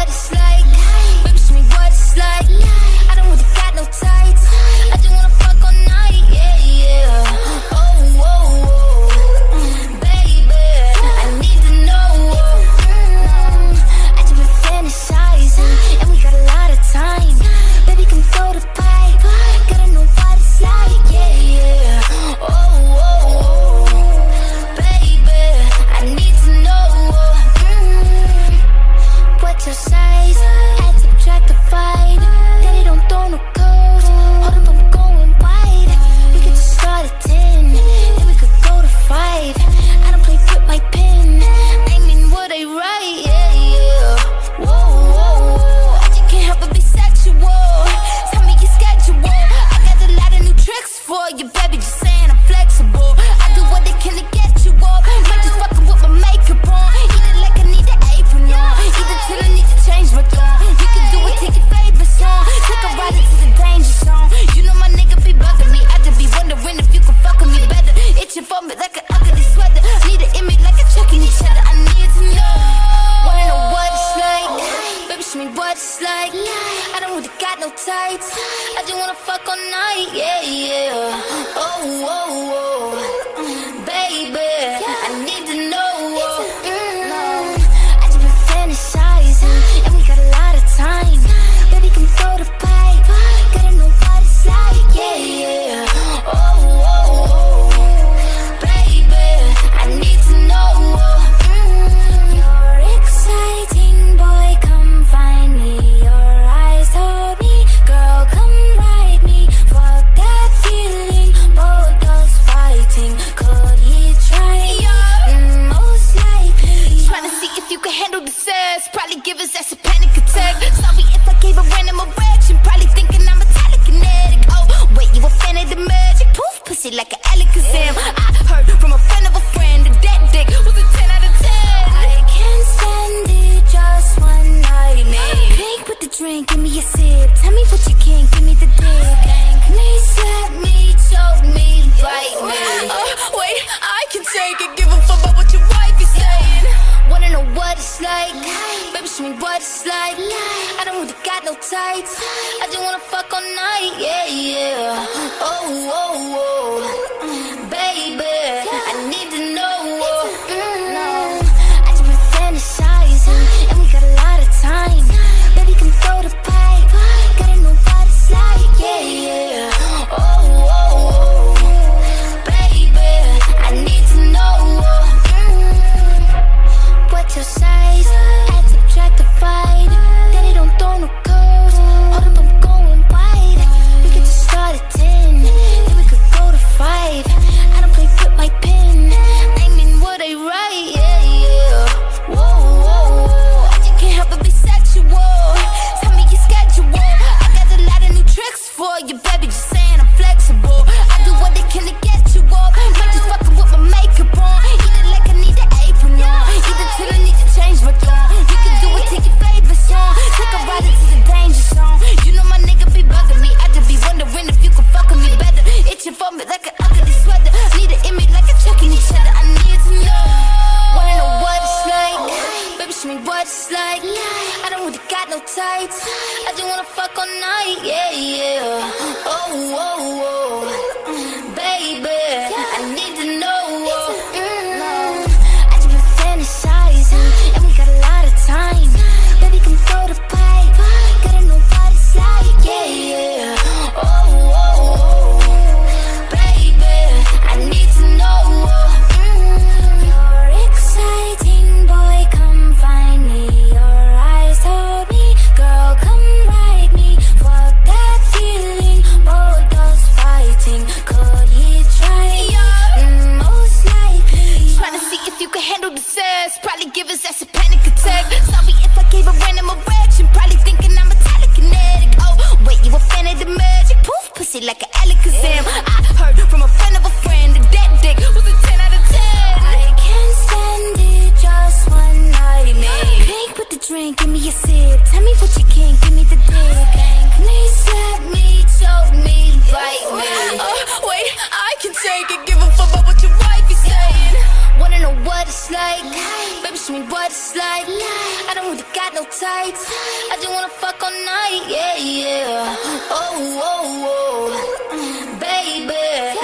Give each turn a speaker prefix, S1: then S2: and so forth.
S1: what it's like. Baby, show me what it's like. I don't really got no tights. I just wanna fuck all night, yeah, yeah. Oh, oh, oh, baby, I need to know. I just been fantasizing, and we got a lot of time. Baby, come throw the pipe. Gotta know what it's like, yeah, yeah. Oh, oh, oh, baby, I need to know. What's your size? Add, subtract, divide. Daddy don't throw no curves. Hold up, I'm going wide. We could just start at 10, then we could go to 5. I don't play with my pen. I mean what I write, yeah, yeah. Whoa, whoa, whoa. I just can't help but be sexual. Tell me your schedule. I got a lot of new tricks for you, baby. Just saying I'm flexible. I do what they can to get you off. Might just fucking with my makeup on. Eat it like I need an apron on. Eat it till I need to change my tone. You can do it, take your favorite song. Take a ride into the danger zone. You know my nigga be bugging me. I just be wondering if you can fuck with me better. Itching for me like an ugly sweater. Need an image like a chucking each other. I need to know. Wanna know what it's like? Baby, show me what it's like. I don't really got no tights. I just wanna fuck all night, yeah, yeah. Oh, oh, oh, baby, I need to know. I just been fantasizing, and we got a lot of time. Baby, come throw the pipe. Gotta know what it's like, yeah, yeah. Oh, oh, oh, baby, I need to know. You're exciting, boy, come find me. Your eyes told me, girl, come ride me. Fuck that feeling, both us fighting. Could he try? Most likely. Trying to see if you can handle the sex. Probably give us that's a panic attack. Sorry if I gave a random erection. Probably thinking I'm a telekinetic. Oh, wait, you a fan of the magic? Poof, pussy like an Alakazam. I heard from a friend of a friend that dick was a 10 out of 10. I can't stand it, just one night. Pink with the drink, give me a sip. Tell me what you can, give me the dick. Me, slap me, choke me, bite me. Wait, I can take it. Give a fuck about what your wife is saying. Wanna know what it's like? Baby, show me what it's like. I don't really got no tights. I just wanna fuck all night, yeah, yeah. Oh, oh, oh, baby, I need to know. I just been fantasizing, and we got a lot of time. Baby, come throw the pipe. Gotta know what it's like, yeah, yeah. Oh, oh, oh, baby, I need to know. What's your size? Add, subtract, divide. Daddy don't throw no curves. Hold up, I'm going wide. We could just start at 10, then we could go to 5. I don't play with my pen. I mean what I write, yeah, yeah. Whoa, whoa, whoa. I just can't help but be sexual. Tell me your schedule. I got a lot of new tricks for you, baby. Just saying I'm flexible. I do what they can to get you off. Might just fucking with my makeup on. Eat it like I need an apron on. Eat it till I need to change my tone. You can do it, take your favorite song. Take a ride into the danger zone. You know my nigga be bugging me. I just be wondering if you can fuck with me better. Itching for me like an ugly sweater. Need an image like a chucking each other. I need to know. Wanna know what it's like? Baby, show me what it's like. I don't really got no tights. I just wanna fuck all night, yeah, yeah. Oh, oh, oh, baby, I need to know. I just been fantasizing, and we got a lot of time. Baby, come throw the pipe. Gotta know what it's like, yeah, yeah. Oh, oh, oh, baby, I need to know. You're exciting, boy, come find me. Your eyes told me, girl, come ride me. Fuck that feeling, both us fighting. Could he try? Most likely. Trying to see if you can handle the sex. Probably give us that's a panic attack. Sorry if I gave a random erection. Probably thinking I'm a telekinetic. Oh, wait, you a fan of the magic? Poof, pussy like an Alakazam. I heard from a friend of a friend that dick was a 10 out of 10. I can't stand it, just one night. Pink with the drink, give me a sip. Tell me what you can, give me the dick. Me, slap me, choke me, bite me. Wait, I can take it. Give a fuck about what your wife is saying. Wanna know what it's like? Baby, show me what it's like. I don't really got no tights. I just wanna fuck all night, yeah, yeah. Oh, oh, oh, baby.